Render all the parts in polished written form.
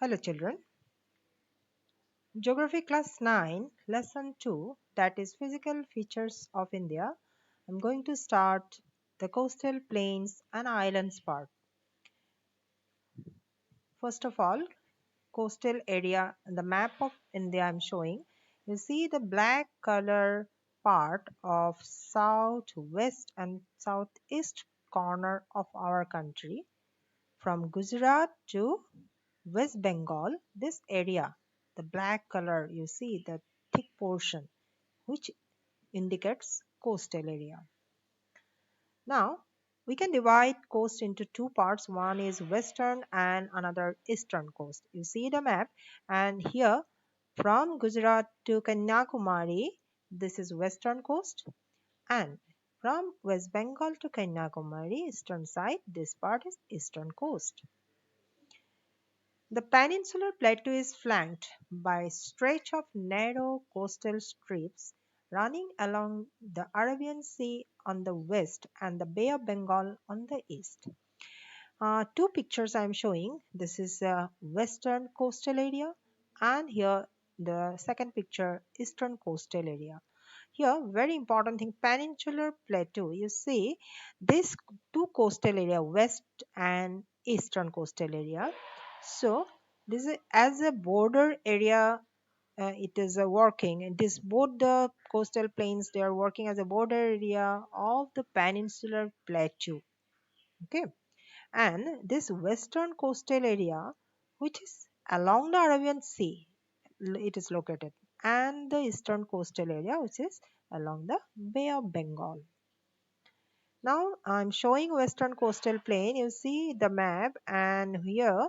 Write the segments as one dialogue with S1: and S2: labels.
S1: Hello children. Geography class 9 lesson 2, that is physical features of India. I'm going to start the coastal plains and islands part. First of all, coastal area, the map of India I'm showing. You see the black color part of south, west and southeast corner of our country, from Gujarat to West Bengal. This area, the black color, you see the thick portion which indicates coastal area. Now we can divide coast into two parts. One is western and another eastern coast. You see the map, and here from Gujarat to Kanyakumari, this is western coast, and from West Bengal to Kanyakumari, eastern side, this part is eastern coast. The peninsular plateau is flanked by a stretch of narrow coastal strips running along the Arabian Sea on the west and the Bay of Bengal on the east. Two pictures I am showing. This is a western coastal area, and here the second picture, eastern coastal area. Here, very important thing, peninsular plateau. You see this two coastal area, west and eastern coastal area. So this is as a border area. It is working. It is both the coastal plains. They are working as a border area of the peninsular plateau. Okay, and this western coastal area, which is along the Arabian Sea, it is located, and the eastern coastal area, which is along the Bay of Bengal. Now I'm showing western coastal plain. You see the map, and here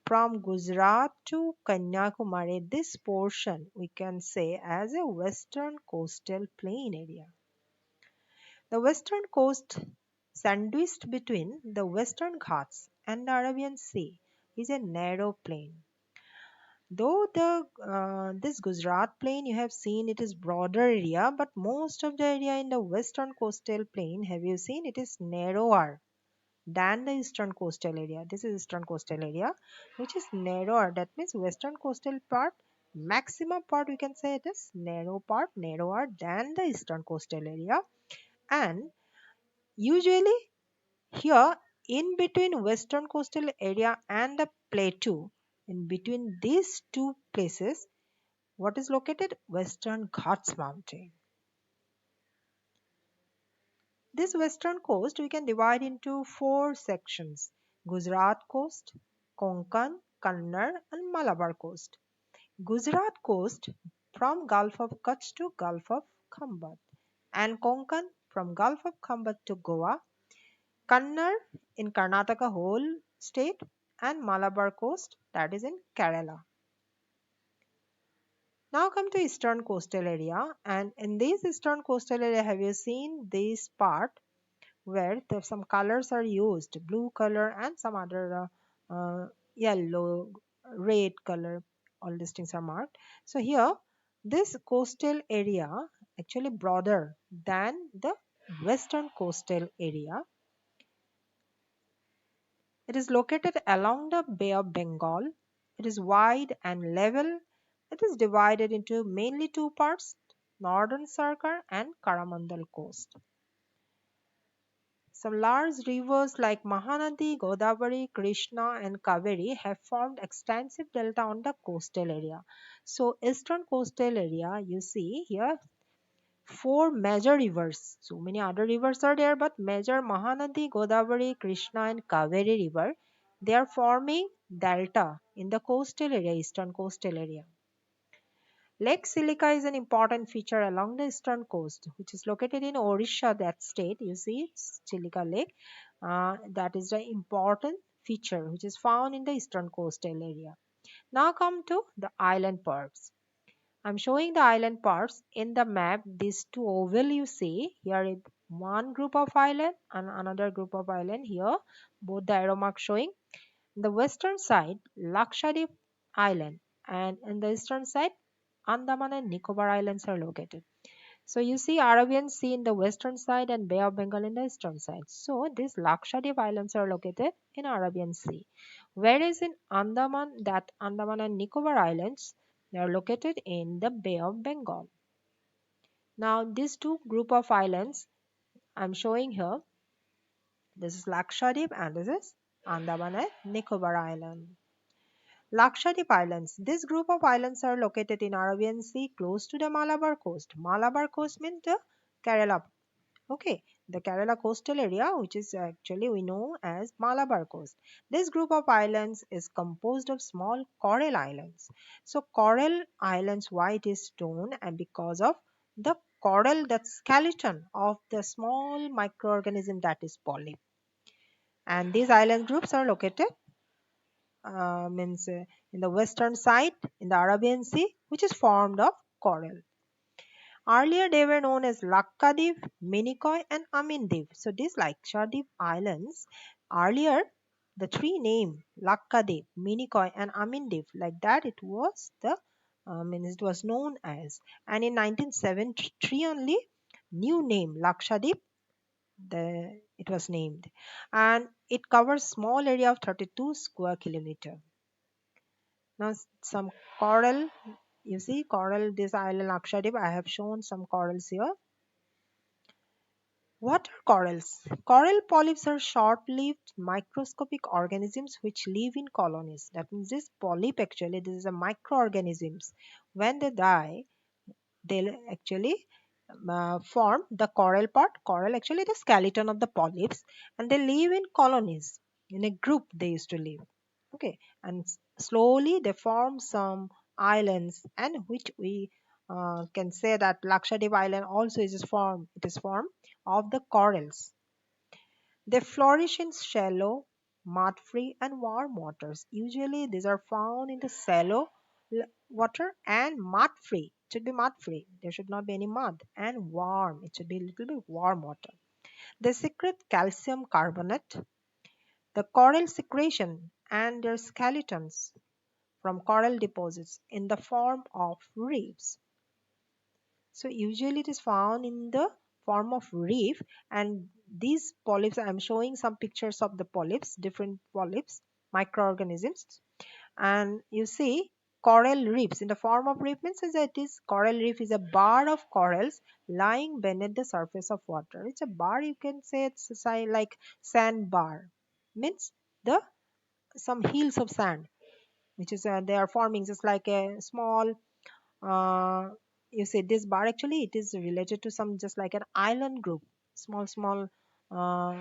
S1: from Gujarat to Kanyakumari, this portion we can say as a western coastal plain area. The western coast, sandwiched between the Western Ghats and the Arabian Sea, is a narrow plain. Though this Gujarat plain you have seen, it is broader area, but most of the area in the western coastal plain, have you seen, it is narrower than the eastern coastal area. This is eastern coastal area, which is narrower. That means western coastal part, maximum part we can say it is narrow part, narrower than the eastern coastal area. And usually here, in between western coastal area and the plateau, in between these two places, what is located? Western Ghats mountain. This western coast we can divide into four sections: Gujarat coast, Konkan, Kannada and Malabar coast. Gujarat coast from Gulf of Kutch to Gulf of Khambat, and Konkan from Gulf of Khambat to Goa, Kannada in Karnataka whole state, and Malabar coast, that is in Kerala. Now come to eastern coastal area, and in this eastern coastal area have you seen this part where some colors are used, blue color and some other yellow, red color, all these things are marked. So here this coastal area actually broader than the western coastal area. It is located along the Bay of Bengal. It is wide and level. It is divided into mainly two parts, Northern Sarkar and Karamandal coast. Some large rivers like Mahanadi, Godavari, Krishna and Kaveri have formed extensive delta on the coastal area. So eastern coastal area, you see here four major rivers. So many other rivers are there, but major Mahanadi, Godavari, Krishna and Kaveri river, they are forming delta in the coastal area, eastern coastal area. Lake Silica is an important feature along the eastern coast, which is located in Odisha, that state. You see, it's Chilika Lake. That is the important feature which is found in the eastern coastal area. Now come to the island parts. I'm showing the island parts in the map. These two oval you see here is one group of island and another group of island here. Both the arrow marks showing. In the western side, Lakshadweep Island, and in the eastern side, Andaman and Nicobar Islands are located. So you see Arabian Sea in the western side and Bay of Bengal in the eastern side. So these Lakshadweep Islands are located in Arabian Sea. Whereas in Andaman, that Andaman and Nicobar Islands, they are located in the Bay of Bengal. Now these two group of islands I'm showing here, this is Lakshadweep and this is Andaman and Nicobar Island. Lakshadweep Islands. This group of islands are located in Arabian Sea close to the Malabar coast. Malabar coast means the Kerala. Okay, the Kerala coastal area, which is actually we know as Malabar coast. This group of islands is composed of small coral islands. So coral islands, why it is stone, and because of the coral, that skeleton of the small microorganism that is polyp. And these island groups are located means in the western side in the Arabian Sea, which is formed of coral. Earlier they were known as Lakkadiv, Minicoy and Amindiv. So these Lakshadweep islands, earlier the three name Lakkadiv, Minicoy and Amindiv, like that it was the means it was known as. And in 1973 only new name Lakshadweep it was named, and it covers small area of 32 square kilometer. Now some coral, you see coral, this island Lakshadweep, I have shown some corals here. What are corals? Coral polyps are short-lived microscopic organisms which live in colonies. That means this polyp actually, this is a microorganisms. When they die, they actually form the coral part. Coral actually the skeleton of the polyps, and they live in colonies. In a group they used to live. Okay, and slowly they form some islands, and which we can say that Lakshadweep Island also is formed. It is formed of the corals. They flourish in shallow, mud-free, and warm waters. Usually, these are found in the shallow water and mud-free. It should be mud-free. There should not be any mud. And warm. It should be a little bit warm water. They secrete calcium carbonate. The coral secretion and their skeletons from coral deposits in the form of reefs. So usually it is found in the form of reef, and these polyps, I am showing some pictures of the polyps, different polyps, microorganisms, and you see coral reefs in the form of reef means that it is coral reef is a bar of corals lying beneath the surface of water. It's a bar, you can say it's like sand bar, means the some hills of sand which is they are forming just like a small uh, you see this bar actually it is related to some just like an island group, small uh,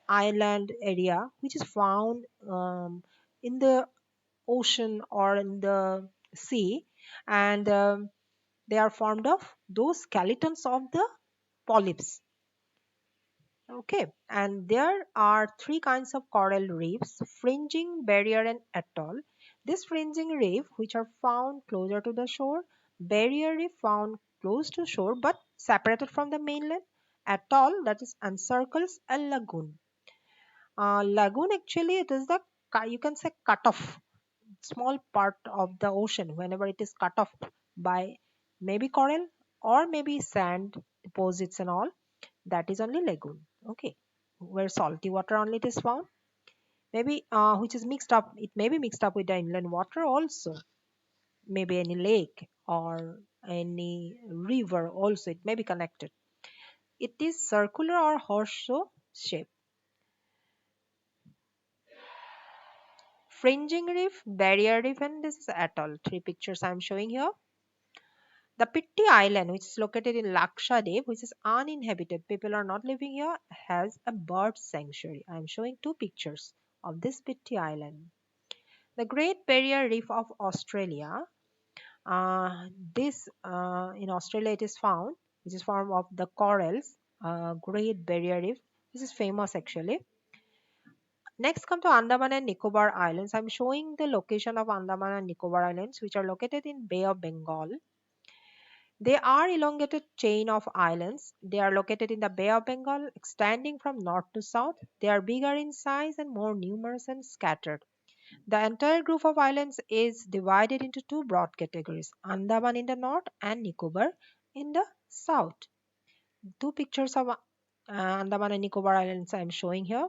S1: island area which is found in the ocean or in the sea, and they are formed of those skeletons of the polyps. Okay, and there are three kinds of coral reefs: fringing, barrier, and atoll. This fringing reef, which are found closer to the shore, barrier reef found close to shore but separated from the mainland, atoll that is encircles a lagoon. Lagoon actually it is the you can say cut off small part of the ocean whenever it is cut off by maybe coral or maybe sand deposits and all, that is only lagoon. Okay, where salty water only it is found, maybe which is mixed up, it may be mixed up with the inland water also, maybe any lake or any river also it may be connected. It is circular or horseshoe shape. Fringing reef, barrier reef, and this is atoll, three pictures I am showing here. The Pitti Island, which is located in Lakshadweep, which is uninhabited, people are not living here, has a bird sanctuary. I am showing two pictures of this Pitti Island. The Great Barrier Reef of Australia. This in Australia it is found, which is form of the corals. Great Barrier Reef. This is famous actually. Next, come to Andaman and Nicobar Islands. I am showing the location of Andaman and Nicobar Islands, which are located in Bay of Bengal. They are elongated chain of islands. They are located in the Bay of Bengal, extending from north to south. They are bigger in size and more numerous and scattered. The entire group of islands is divided into two broad categories: Andaman in the north and Nicobar in the south. Two pictures of Andaman and Nicobar Islands I am showing here.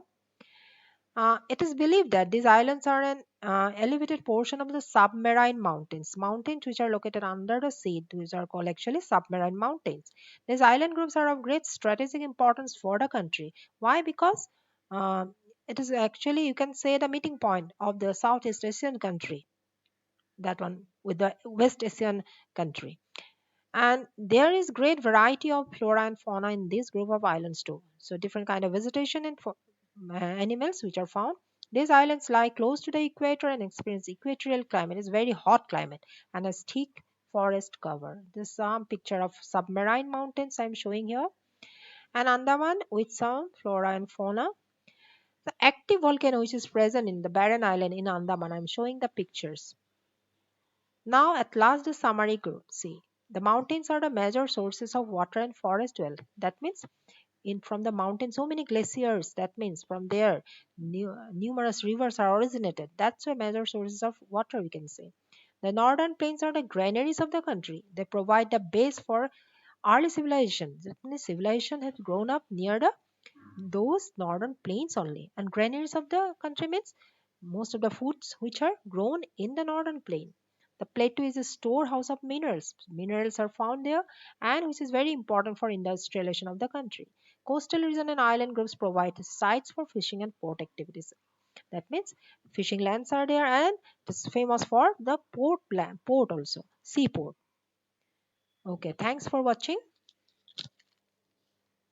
S1: It is believed that these islands are an elevated portion of the submarine mountains, mountains which are located under the sea, which are called actually submarine mountains. These island groups are of great strategic importance for the country. Why? Because um, it is actually, you can say, the meeting point of the Southeast Asian country, that one with the West Asian country. And there is great variety of flora and fauna in this group of islands too. So different kind of vegetation and animals which are found. These islands lie close to the equator and experience equatorial climate. It's very hot climate and a thick forest cover. This is some picture of submarine mountains I'm showing here. And Andaman with some flora and fauna. The active volcano which is present in the barren island in Andaman. I'm showing the pictures. Now, at last, the summary group. See, the mountains are the major sources of water and forest wealth. That means, in from the mountains, so many glaciers. That means from there, numerous rivers are originated. That's why major sources of water we can say. The northern plains are the granaries of the country. They provide the base for early civilization. That means civilization has grown up near the those northern plains only. And granaries of the country means most of the foods which are grown in the northern plain. The plateau is a storehouse of minerals. Minerals are found there, and which is very important for industrialization of the country. Coastal region and island groups provide sites for fishing and port activities. That means fishing lands are there, and it's famous for the port also, seaport. Okay, thanks for watching.